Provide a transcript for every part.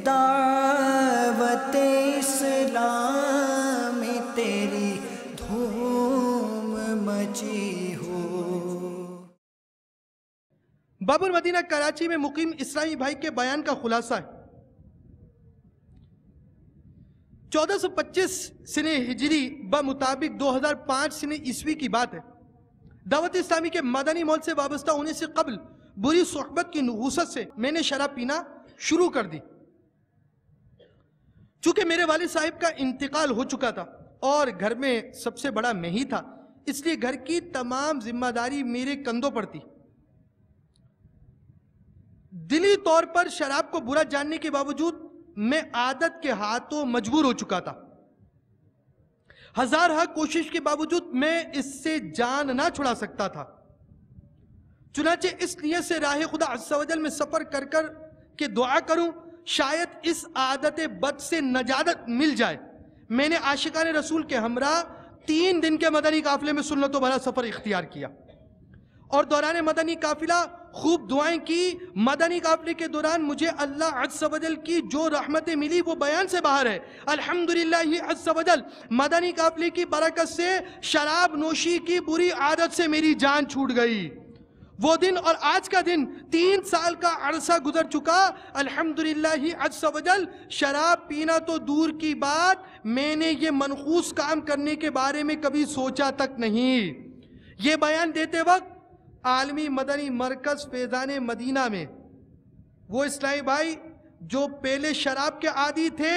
دعوت اسلام تیری دھوم مچی ہو۔ باب المدینہ کراچی میں مقیم اسلامی بھائی کے بیان کا خلاصہ ہے۔ 1425 سنہ ہجری بمطابق 2005 سنہ عیسوی کی بات ہے۔ دعوت اسلامی کے مدنی مول سے وابستہ ہونے سے قبل بری صحبت کی نحوست سے میں نے شراب پینا شروع کر دی۔ چونکہ میرے والد صاحب کا انتقال ہو چکا تھا اور گھر میں سب سے بڑا میں ہی تھا، اس لیے گھر کی تمام ذمہ داری میرے کندھوں پر تھی۔ دلی طور پر شراب کو برا جاننے کے باوجود میں عادت کے ہاتھوں مجبور ہو چکا تھا۔ ہزارہا کوشش کے باوجود میں اس سے جان نہ چھڑا سکتا تھا۔ چنانچہ اس نیت سے راہ خدا عز و جل میں سفر کر کر کے دعا کروں شاید اس عادت بد سے نجات مل جائے۔ میں نے عاشقان رسول کے ہمراہ 3 دن کے مدنی قافلے میں سنتوں بھرا سفر اختیار کیا اور دوران مدنی قافلہ خوب دعائیں کی۔ مدنی قافلے کے دوران مجھے اللہ عز و جل کی جو رحمتیں ملی وہ بیان سے باہر ہے۔ الحمدللہ عز و جل، مدنی قافلے کی برکت سے شراب نوشی کی بری عادت سے میری جان چھوٹ گئی۔ وہ دن اور آج کا دن 3 سال کا عرصہ گزر چکا۔ الحمدللہ عز و جل، شراب پینا تو دور کی بات، میں نے یہ منحوس کام کرنے کے بارے میں کبھی سوچا تک نہیں۔ یہ بیان دیتے وقت عالمی مدنی مرکز فیضان مدینہ میں وہ اسلامی بھائی جو پہلے شراب کے عادی تھے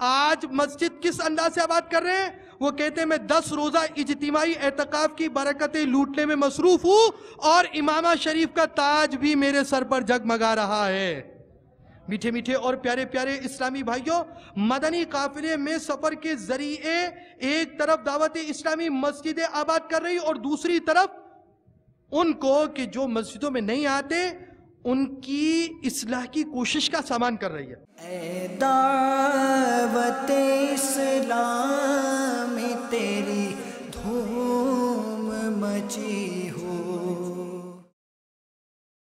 آج مسجد کس انداز سے آباد کر رہے ہیں؟ وہ کہتے ہیں میں 10 روزہ اجتماعی اعتکاف کی برکتیں لوٹنے میں مصروف ہوں اور امامہ شریف کا تاج بھی میرے سر پر جگمگا رہا ہے۔ میٹھے میٹھے اور پیارے پیارے اسلامی بھائیوں، مدنی قافلے میں سفر کے ذریعے ایک طرف دعوت اسلامی مسجدیں آباد کر رہی اور دوسری طرف ان کو کہ جو مسجدوں میں نہیں آتے ان کی اصلاح کی کوشش کا سامان کر رہی ہے۔ اے دعوت اسلام تیری دھوم مچی